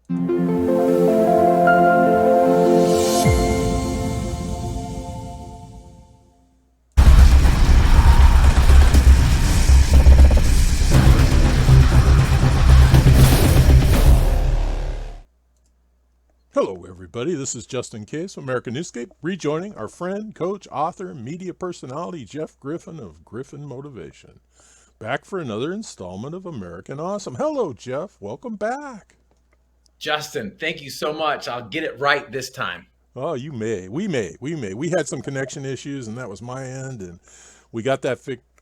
Hello, everybody. This is Justin Case of American Newscape, rejoining our friend, coach, author, media personality, Jeff Griffin of Griffin Motivation. Back for another installment of American Awesome. Hello, Jeff. Welcome back. Justin, thank you so much. I'll get it right this time. Oh, you may. We may. We may. We had some connection issues, and that was my end, and we got that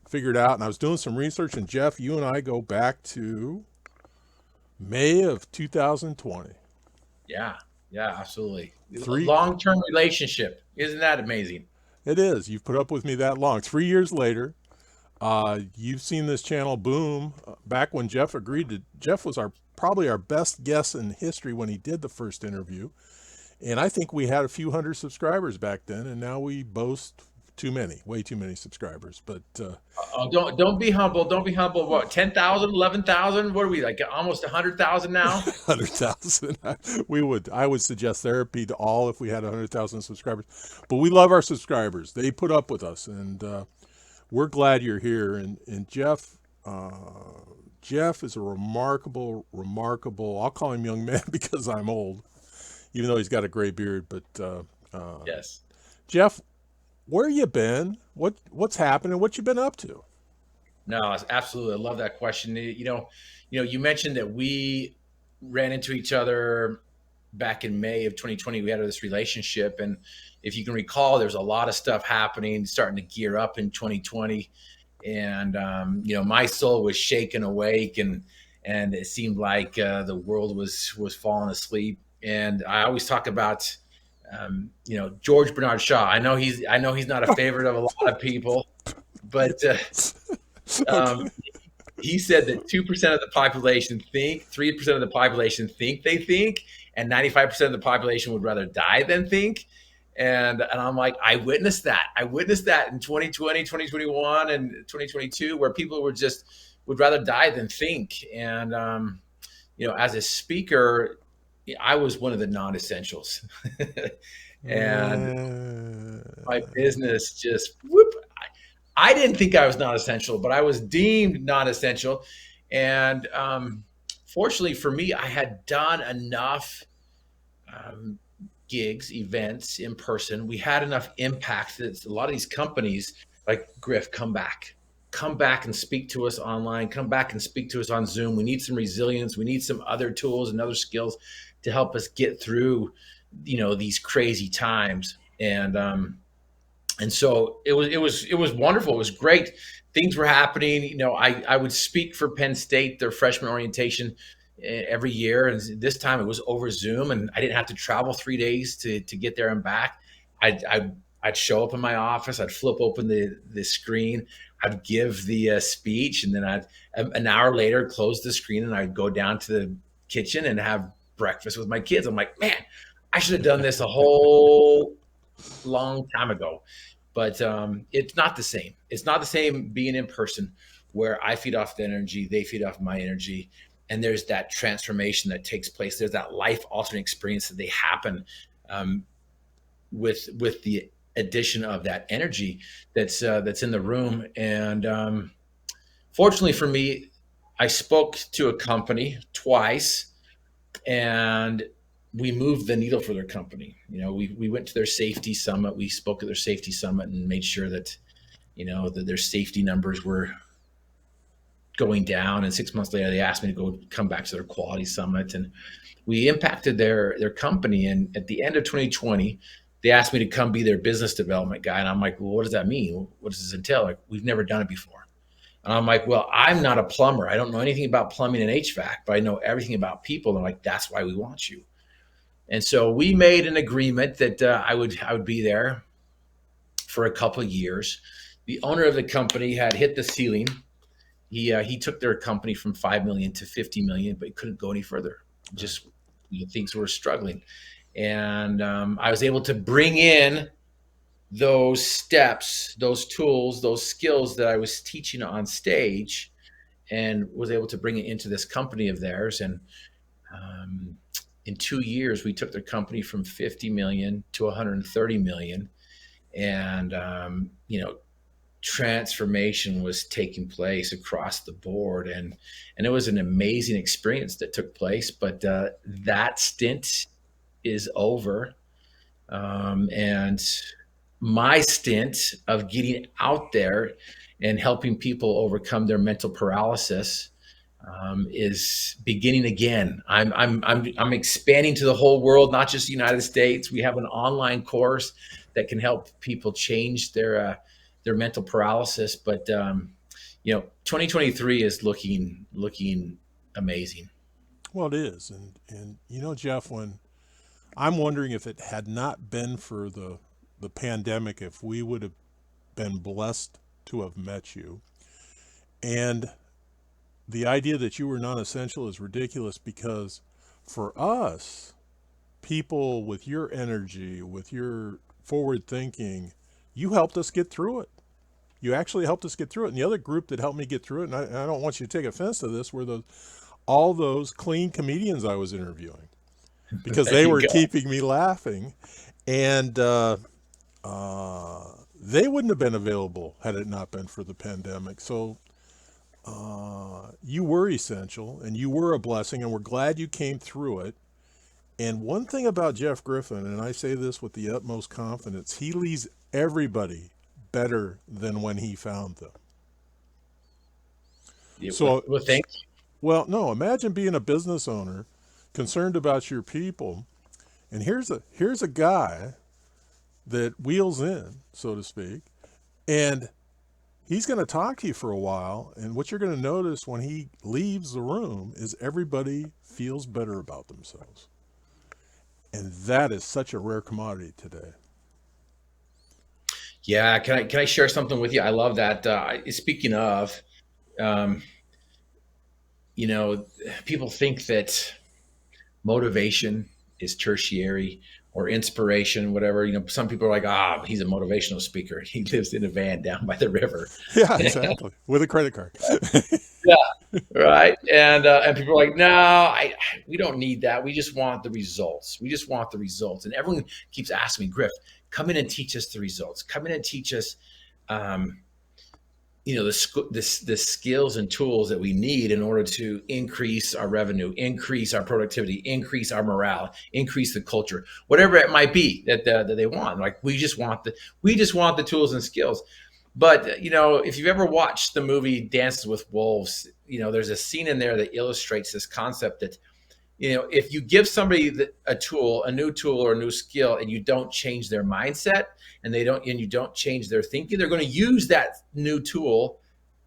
figured out. And I was doing some research, and Jeff, you and I go back to May of 2020. Yeah, absolutely. Three. Long-term relationship. Isn't that amazing? It is. You've put up with me that long. 3 years later, you've seen this channel boom. Back when Jeff agreed to, Jeff was probably our best guest in history when he did the first interview. And I think we had a few hundred subscribers back then, and now we boast way too many subscribers. But don't be humble. Don't be humble. What, 10,000, 11,000? What are we, like almost 100,000 now? 100,000. I would suggest therapy to all if we had 100,000 subscribers. But we love our subscribers. They put up with us, and we're glad you're here. And Jeff is a remarkable, I'll call him young man because I'm old, even though he's got a gray beard. But Yes. Jeff, where you been? What's happening? What you been up to? No, absolutely. I love that question. You mentioned that we ran into each other back in May of 2020. We had this relationship, and if you can recall, there's a lot of stuff happening, starting to gear up in 2020, and my soul was shaken awake, and it seemed like the world was falling asleep. And I always talk about George Bernard Shaw. I know he's not a favorite of a lot of people, but he said that 2% of the population think, 3% of the population think they think, and 95% of the population would rather die than think. And I'm like, I witnessed that. I witnessed that in 2020, 2021, and 2022, where people would rather die than think. And as a speaker, I was one of the non-essentials. And my business just I didn't think I was non-essential, but I was deemed non-essential. And fortunately for me, I had done enough gigs, events in person. We had enough impact that a lot of these companies like Griff, come back and speak to us online, come back and speak to us on Zoom. We need some resilience. We need some other tools and other skills to help us get through, these crazy times. And so it was wonderful. It was great. Things were happening. I would speak for Penn State, their freshman orientation every year. And this time it was over Zoom, and I didn't have to travel 3 days to get there and back. I'd show up in my office. I'd flip open the screen. I'd give the speech, and then I'd an hour later close the screen, and I'd go down to the kitchen and have breakfast with my kids. I'm like, man, I should have done this a whole long time ago. But it's not the same. It's not the same being in person, where I feed off the energy, they feed off my energy, and there's that transformation that takes place. There's that life-altering experience that they happen with the addition of that energy that's in the room. And fortunately for me, I spoke to a company twice, and we moved the needle for their company. We went to their safety summit. We spoke at their safety summit and made sure that, that their safety numbers were going down. And 6 months later, they asked me to come back to their quality summit, and we impacted their company. And at the end of 2020, they asked me to come be their business development guy. And I'm like, well, what does that mean? What does this entail? Like, we've never done it before. And I'm like, well, I'm not a plumber. I don't know anything about plumbing and HVAC, but I know everything about people. And I'm like, that's why we want you. And so we made an agreement that I would be there for a couple of years. The owner of the company had hit the ceiling. He took their company from 5 million to 50 million, but he couldn't go any further. Just things were struggling. And I was able to bring in those steps, those tools, those skills that I was teaching on stage, and was able to bring it into this company of theirs. And in 2 years, we took their company from 50 million to 130 million. And, transformation was taking place across the board. And it was an amazing experience that took place. But that stint is over. And my stint of getting out there and helping people overcome their mental paralysis is beginning again. I'm expanding to the whole world, not just the United States. We have an online course that can help people change their mental paralysis. But 2023 is looking amazing. Well, it is, and Jeff, when I'm wondering if it had not been for the pandemic, if we would have been blessed to have met you. And the idea that you were non-essential is ridiculous, because for us, people with your energy, with your forward thinking, you helped us get through it. You actually helped us get through it. And the other group that helped me get through it, and I don't want you to take offense to this, were all those clean comedians I was interviewing, because There they you were go. keeping me laughing. And they wouldn't have been available had it not been for the pandemic. So you were essential, and you were a blessing, and we're glad you came through it. And one thing about Jeff Griffin, and I say this with the utmost confidence, he leaves everybody better than when he found them. Yeah, So, well, thanks. well, no, imagine being a business owner concerned about your people, and here's a guy that wheels in, so to speak, and he's going to talk to you for a while, and what you're going to notice when he leaves the room is everybody feels better about themselves. And that is such a rare commodity today. Yeah, can I share something with you? I love that. Speaking of, um, you know, people think that motivation is tertiary or inspiration, whatever. Some people are like, he's a motivational speaker. He lives in a van down by the river. Yeah, exactly. With a credit card. Yeah, right. And people are like, no, we don't need that. We just want the results. We just want the results. And everyone keeps asking me, Griff, come in and teach us the results. Come in and teach us, um, the skills and tools that we need in order to increase our revenue, increase our productivity, increase our morale, increase the culture, whatever it might be that they want. Like we just want the tools and skills. But if you've ever watched the movie Dances with Wolves, there's a scene in there that illustrates this concept that if you give somebody a new tool or a new skill, and you don't change their mindset, and you don't change their thinking, they're going to use that new tool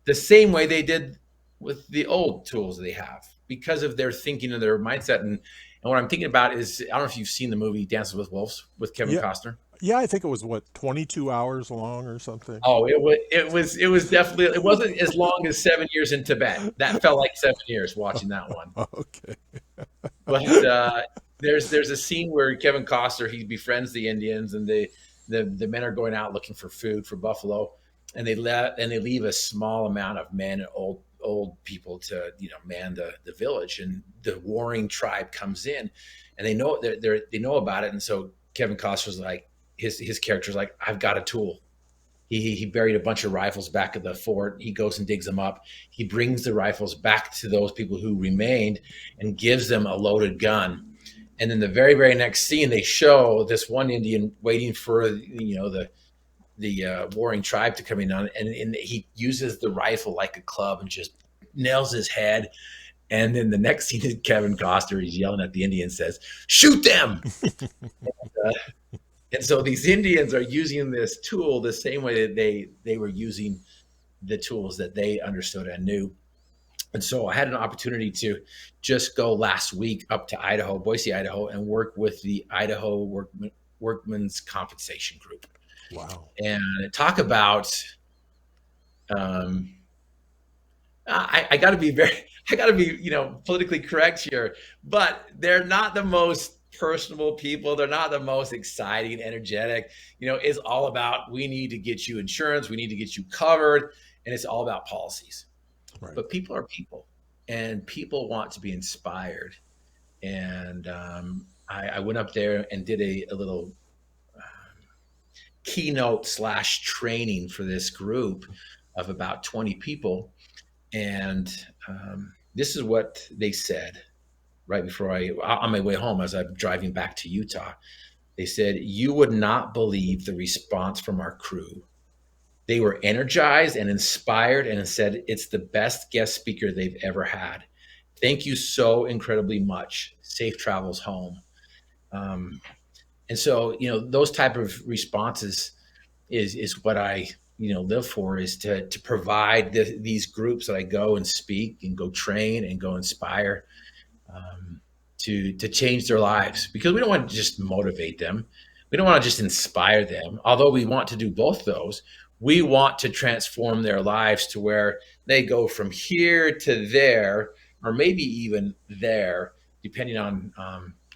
the same way they did with the old tools they have, because of their thinking and their mindset. And what I'm thinking about is, I don't know if you've seen the movie Dances with Wolves with Kevin Yeah. Costner. Yeah, I think it was 22 hours long or something. Oh, it was definitely, it wasn't as long as 7 years in Tibet. That felt like 7 years watching that one. Okay. But there's a scene where Kevin Costner, he befriends the Indians, and the men are going out looking for food for buffalo, and they leave a small amount of men and old people to man the village, and the warring tribe comes in, and they know about it. And so Kevin Costner's like, his character's like, I've got a tool. He buried a bunch of rifles back at the fort. He goes and digs them up. He brings the rifles back to those people who remained and gives them a loaded gun. And then the very, very next scene, they show this one Indian waiting for the warring tribe to come in on, and he uses the rifle like a club and just nails his head. And then the next scene is Kevin Costner. He's yelling at the Indian, says, "Shoot them!" And so these Indians are using this tool the same way that they were using the tools that they understood and knew. And so I had an opportunity to just go last week up to Idaho, Boise, Idaho, and work with the Idaho Workmen's Compensation Group. Wow. And talk about, I got to be politically correct here, but they're not the most personable people. They're not the most exciting, energetic. It's all about, we need to get you insurance, we need to get you covered, and it's all about policies. Right. But people are people, and people want to be inspired. And I went up there and did a little keynote slash training for this group of about 20 people. And this is what they said right before on my way home as I'm driving back to Utah. They said, "You would not believe the response from our crew. They were energized and inspired and said it's the best guest speaker they've ever had. Thank you so incredibly much. Safe travels home." Um, and so, those type of responses is what I, live for, is to provide these groups that I go and speak and go train and go inspire, to change their lives, because we don't want to just motivate them. We don't want to just inspire them, although we want to do both those. We want to transform their lives to where they go from here to there, or maybe even there, depending on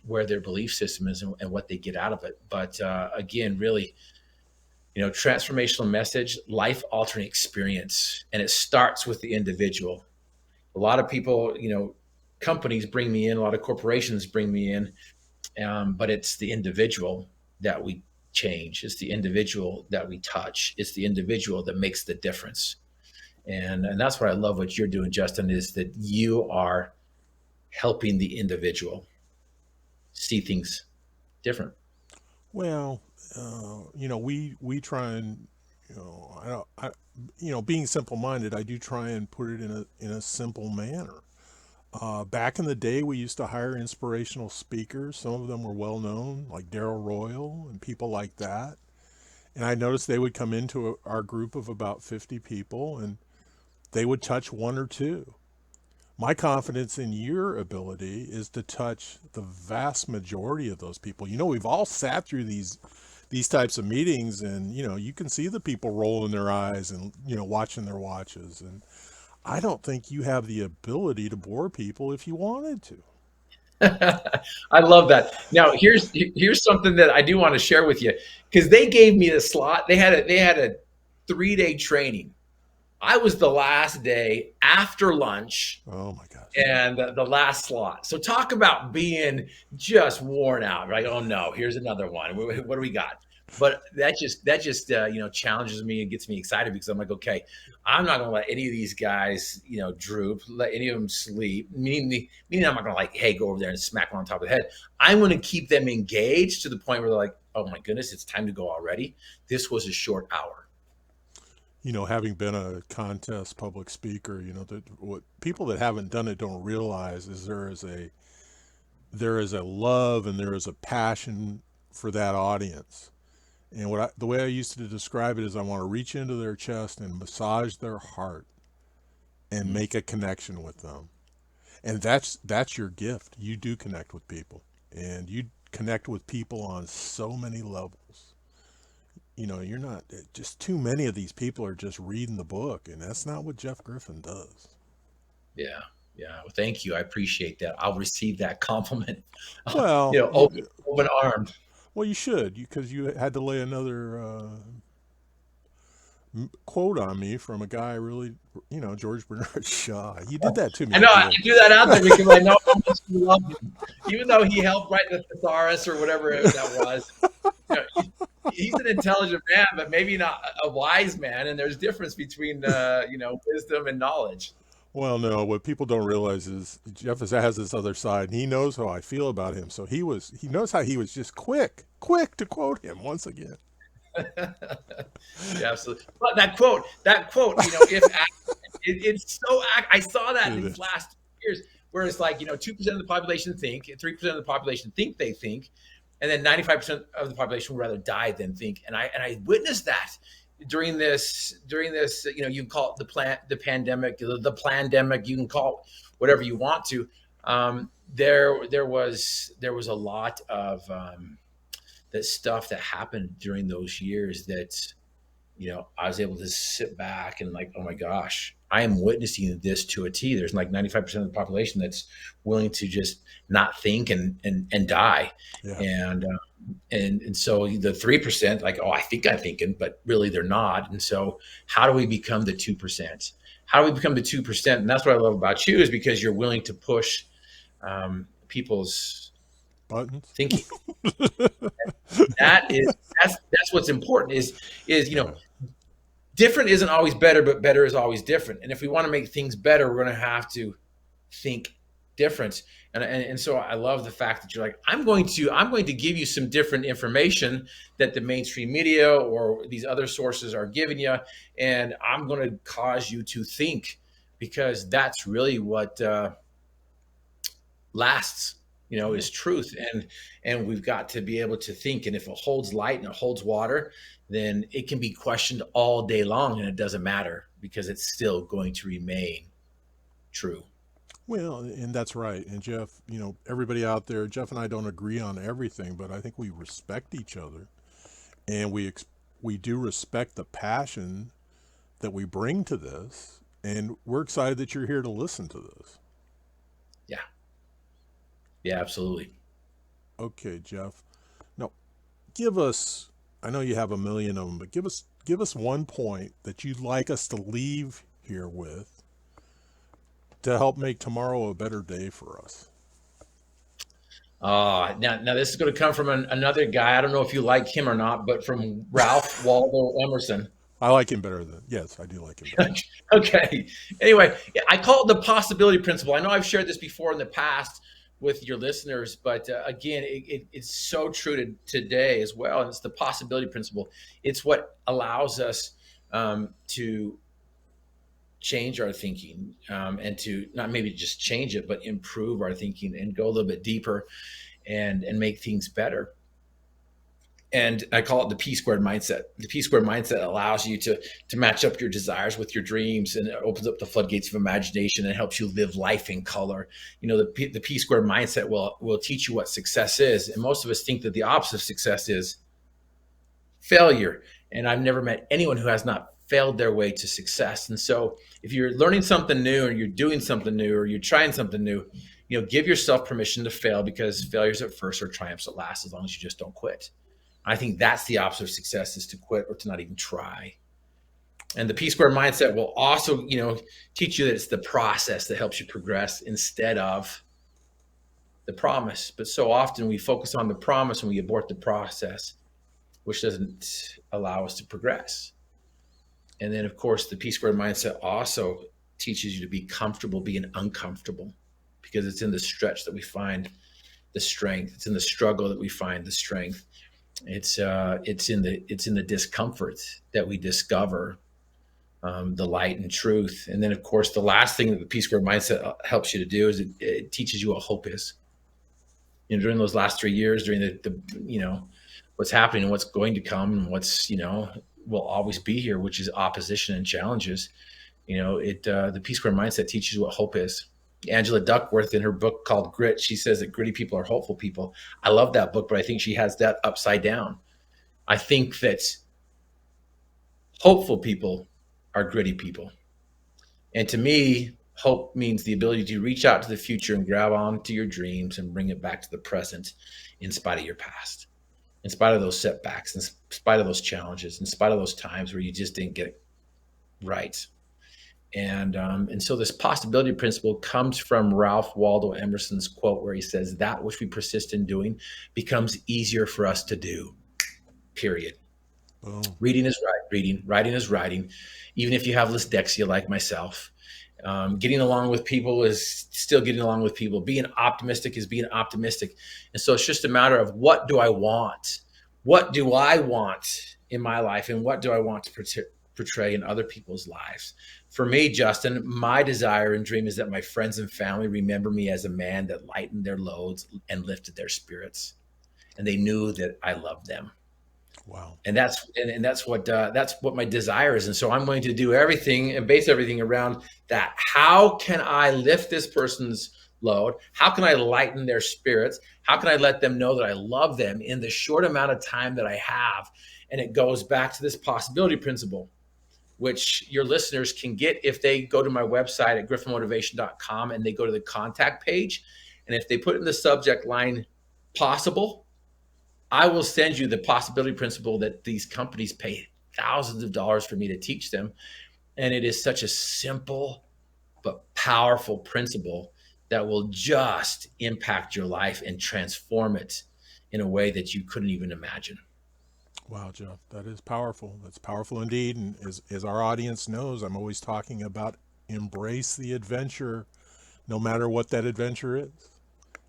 where their belief system is and what they get out of it. But again, really, transformational message, life altering experience, and it starts with the individual. A lot of people, companies bring me in, a lot of corporations bring me in, but it's the individual that we change. It's the individual that we touch. It's the individual that makes the difference. And that's what I love what you're doing, Justin, is that you are helping the individual see things different. Well, we try and, being simple minded, I do try and put it in a simple manner. Back in the day, we used to hire inspirational speakers. Some of them were well known, like Daryl Royal and people like that. And I noticed they would come into our group of about 50 people and they would touch one or two. My confidence in your ability is to touch the vast majority of those people. We've all sat through these types of meetings, and you can see the people rolling their eyes and watching their watches. And I don't think you have the ability to bore people if you wanted to. I love that. Now, here's something that I do want to share with you, because they gave me the slot. They had a 3-day training. I was the last day after lunch. Oh my gosh. And the last slot. So talk about being just worn out, right? Oh no, here's another one. What do we got? But that just challenges me and gets me excited, because I'm like, okay, I'm not going to let any of these guys droop, let any of them sleep. Meaning I'm not going to, like, hey, go over there and smack one on top of the head. I'm going to keep them engaged to the point where they're like, oh my goodness, it's time to go already. This was a short hour. Having been a contest public speaker, that what people that haven't done it don't realize is there is a love and there is a passion for that audience. And the way I used to describe it is, I want to reach into their chest and massage their heart and make a connection with them. And that's your gift. You do connect with people, and you connect with people on so many levels. You're not just, too many of these people are just reading the book, and that's not what Jeff Griffin does. Yeah. Yeah. Well, thank you. I appreciate that. I'll receive that compliment. Well, Open armed. Well, you should, because you had to lay another quote on me from a guy, really, George Bernard Shaw. You did that to me. I know. I do that out there because I know how much you love him. Even though he helped write the thesaurus or whatever that was. He's an intelligent man, but maybe not a wise man. And there's difference between, wisdom and knowledge. Well, no, what people don't realize is Jeff has this other side, and he knows how I feel about him. So he knows how he was just quick to quote him once again. Yeah, absolutely. But that quote, it's so, I saw that in these last years, where it's like, 2% of the population think, 3% of the population think they think, and then 95% of the population would rather die than think. And I witnessed that during this, you can call it the pandemic, the plandemic, you can call it whatever you want to. There was a lot of that stuff that happened during those years that, I was able to sit back and, like, oh my gosh, I am witnessing this to a T. There's like 95% of the population that's willing to just not think and die. Yeah. And so the 3%, like, oh, I think I'm thinking, but really they're not. And so how do we become the 2%? How do we become the 2%? And that's what I love about you, is because you're willing to push people's Buttons. thinking. That is that's what's important is Yeah. different isn't always better, but better is always different. And if we want to make things better, we're going to have to think different. And so I love the fact that you're like, I'm going to give you some different information that the mainstream media or these other sources are giving you, and I'm going to cause you to think, because that's really what lasts, Yeah. is truth. And we've got to be able to think. And if it holds light and it holds water, then it can be questioned all day long, and it doesn't matter, because it's still going to remain true. Well, and that's right. And Jeff, everybody out there, Jeff and I don't agree on everything, but I think we respect each other, and we do respect the passion that we bring to this, and we're excited that you're here to listen to this. Yeah. Yeah, absolutely. Okay, Jeff. Now, give us. I know you have a million of them, but give us one point that you'd like us to leave here with to help make tomorrow a better day for us. Now this is going to come from another guy. I don't know if you like him or not, but from Ralph Waldo Emerson. I like him better than yes, I do like him better. Okay. Anyway, I call it the possibility principle. I know I've shared this before in the past with your listeners, but again, it's so true to today as well. And it's the possibility principle. It's what allows us to change our thinking, and to not maybe just change it, but improve our thinking and go a little bit deeper and make things better. And I call it the P squared mindset. The P squared mindset allows you to match up your desires with your dreams, and it opens up the floodgates of imagination and helps you live life in color. The P squared mindset will teach you what success is, and most of us think that the opposite of success is failure. And I've never met anyone who has not failed their way to success. And so if you're learning something new, or you're doing something new, or you're trying something new, give yourself permission to fail, because failures at first are triumphs at last, as long as you just don't quit. I think that's the opposite of success, is to quit or to not even try. And the P squared mindset will also, teach you that it's the process that helps you progress instead of the promise. But so often we focus on the promise and we abort the process, which doesn't allow us to progress. And then, of course, the P squared mindset also teaches you to be comfortable being uncomfortable, because it's in the stretch that we find the strength. It's in the struggle that we find the strength. It's in the discomfort that we discover the light and truth. And then, of course, the last thing that the P squared mindset helps you to do is it teaches you what hope is. During those last 3 years, during the what's happening and what's going to come, and what's will always be here, which is opposition and challenges. The P squared mindset teaches you what hope is. Angela Duckworth, in her book called Grit, she says that gritty people are hopeful people. I love that book, but I think she has that upside down. I think that hopeful people are gritty people. And to me, hope means the ability to reach out to the future and grab onto your dreams and bring it back to the present, in spite of your past, in spite of those setbacks, in spite of those challenges, in spite of those times where you just didn't get it right. And so this possibility principle comes from Ralph Waldo Emerson's quote, where he says, "That which we persist in doing becomes easier for us to do." Period. Boom. Reading is reading, writing is writing. Even if you have dyslexia like myself, getting along with people is still getting along with people. Being optimistic is being optimistic. And so it's just a matter of, what do I want? What do I want in my life? And what do I want to portray in other people's lives? For me, Justin, my desire and dream is that my friends and family remember me as a man that lightened their loads and lifted their spirits, and they knew that I loved them. Wow. And that's what my desire is. And so I'm going to do everything and base everything around that. How can I lift this person's load? How can I lighten their spirits? How can I let them know that I love them in the short amount of time that I have? And it goes back to this possibility principle, which your listeners can get if they go to my website at griffinmotivation.com and they go to the contact page. And if they put in the subject line possible, I will send you the possibility principle that these companies pay thousands of dollars for me to teach them. And it is such a simple but powerful principle that will just impact your life and transform it in a way that you couldn't even imagine. Wow, Jeff, that is powerful. That's powerful indeed. And as our audience knows, I'm always talking about embrace the adventure, no matter what that adventure is.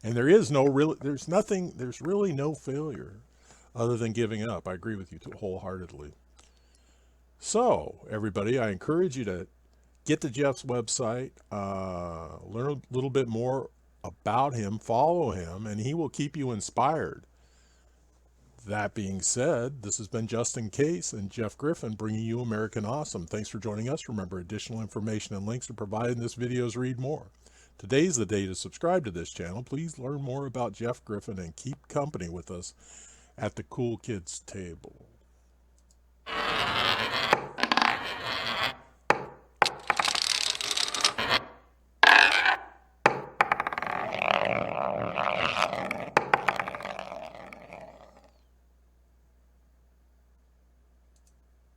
And there is no real, there's nothing, there's really no failure other than giving up. I agree with you wholeheartedly. So, everybody, I encourage you to get to Jeff's website, learn a little bit more about him, follow him, and he will keep you inspired. That being said, this has been Justin Case and Jeff Griffin bringing you American Awesome. Thanks for joining us. Remember, additional information and links are provided in this video's Read More. Today's the day to subscribe to this channel. Please learn more about Jeff Griffin and keep company with us at the Cool Kids table.